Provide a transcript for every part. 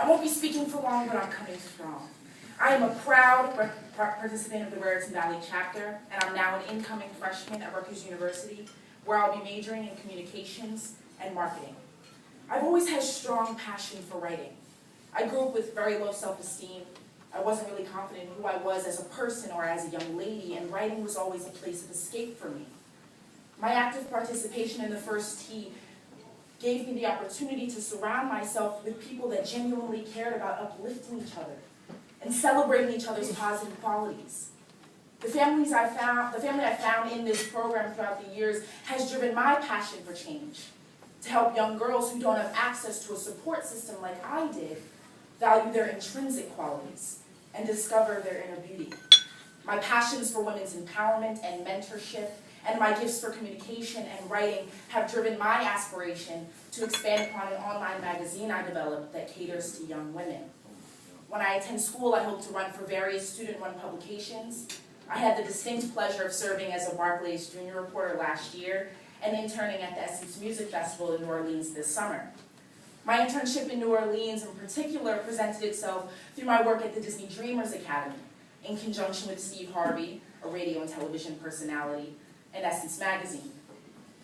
won't be speaking for long, but I'm coming strong. I am a proud participant of the Raritan Valley chapter, and I'm now an incoming freshman at Rutgers University, where I'll be majoring in communications and marketing. I've always had strong passion for writing. I grew up with very low self-esteem. I wasn't really confident in who I was as a person or as a young lady, and writing was always a place of escape for me. My active participation in the First Tee gave me the opportunity to surround myself with people that genuinely cared about uplifting each other and celebrating each other's positive qualities. The family I found in this program throughout the years has driven my passion for change, to help young girls who don't have access to a support system like I did value their intrinsic qualities and discover their inner beauty. My passions for women's empowerment and mentorship and my gifts for communication and writing have driven my aspiration to expand upon an online magazine I developed that caters to young women. When I attend school, I hope to run for various student-run publications. I had the distinct pleasure of serving as a Barclays junior reporter last year and interning at the Essence Music Festival in New Orleans this summer. My internship in New Orleans in particular presented itself through my work at the Disney Dreamers Academy in conjunction with Steve Harvey, a radio and television personality, and Essence Magazine.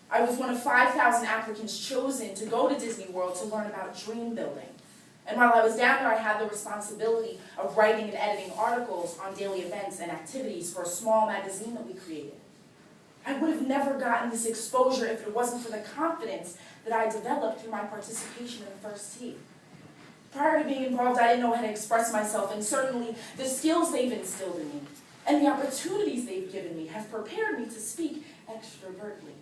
I was one of 5,000 applicants chosen to go to Disney World to learn about dream building. And while I was down there, I had the responsibility of writing and editing articles on daily events and activities for a small magazine that we created. I would have never gotten this exposure if it wasn't for the confidence that I developed through my participation in the First Tee. Prior to being involved, I didn't know how to express myself, and certainly the skills they've instilled in me and the opportunities they've given me have prepared me to speak extrovertly,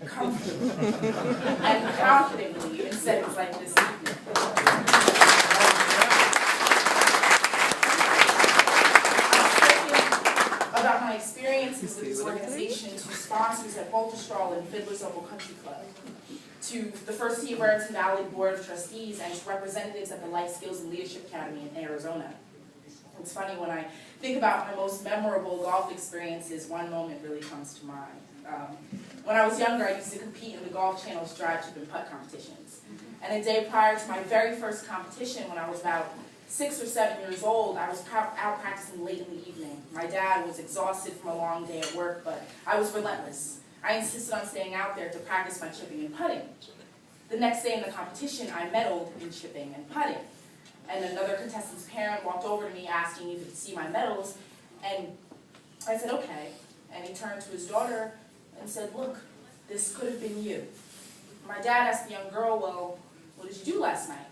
comfortably, and confidently in settings like this evening. About my experiences with this organization to sponsors at Baltusrol and Fiddler's Oval Country Club, to the First Tee Raritan Valley Board of Trustees, and to representatives at the Life Skills and Leadership Academy in Arizona. It's funny, when I think about my most memorable golf experiences, one moment really comes to mind. When I was younger, I used to compete in the Golf Channel's drive, chip, and putt competitions. And a day prior to my very first competition, when I was about 6 or 7 years old, I was out practicing late in the evening. My dad was exhausted from a long day at work, but I was relentless. I insisted on staying out there to practice my chipping and putting. The next day in the competition, I medaled in chipping and putting. And another contestant's parent walked over to me asking if he could see my medals, and I said, okay. And he turned to his daughter and said, look, this could have been you. My dad asked the young girl, well, what did you do last night?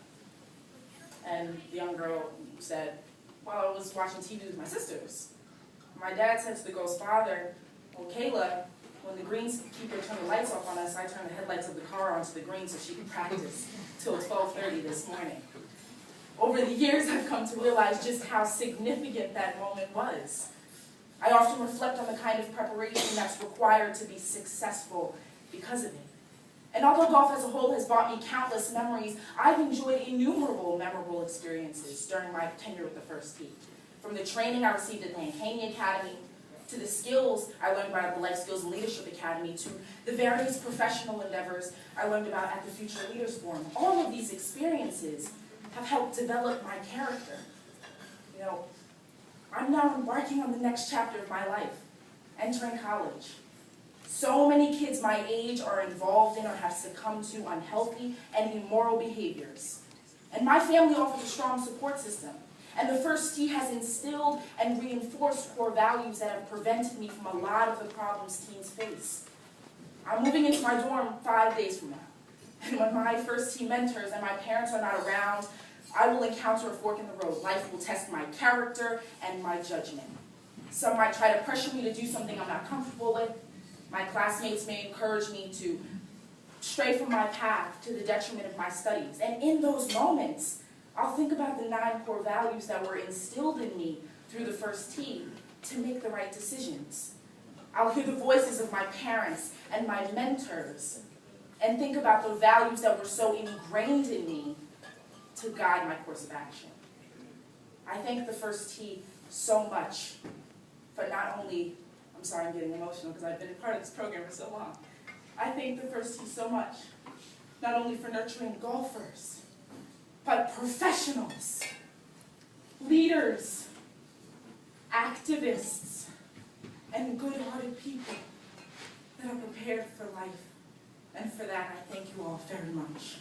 And the young girl said, well, I was watching TV with my sisters. My dad said to the girl's father, well, Kayla, when the greenskeeper turned the lights off on us, I turned the headlights of the car onto the green so she could practice till 12:30 this morning. Over the years, I've come to realize just how significant that moment was. I often reflect on the kind of preparation that's required to be successful because of it. And although golf as a whole has brought me countless memories, I've enjoyed innumerable memorable experiences during my tenure with the First Tee. From the training I received at the Haney Academy, to the skills I learned about at the Life Skills and Leadership Academy, to the various professional endeavors I learned about at the Future Leaders Forum. All of these experiences have helped develop my character. You know, I'm now embarking on the next chapter of my life, entering college. So many kids my age are involved in or have succumbed to unhealthy and immoral behaviors. And my family offers a strong support system. And the First Tee has instilled and reinforced core values that have prevented me from a lot of the problems teens face. I'm moving into my dorm 5 days from now. And when my First Tee mentors and my parents are not around, I will encounter a fork in the road. Life will test my character and my judgment. Some might try to pressure me to do something I'm not comfortable with. My classmates may encourage me to stray from my path to the detriment of my studies. And in those moments, I'll think about the 9 core values that were instilled in me through the First Tee to make the right decisions. I'll hear the voices of my parents and my mentors and think about the values that were so ingrained in me to guide my course of action. I thank the First Tee so much for not only, I'm sorry, I'm getting emotional because I've been a part of this program for so long. I thank the First Tee so much, not only for nurturing golfers, but professionals, leaders, activists, and good-hearted people that are prepared for life. And for that, I thank you all very much.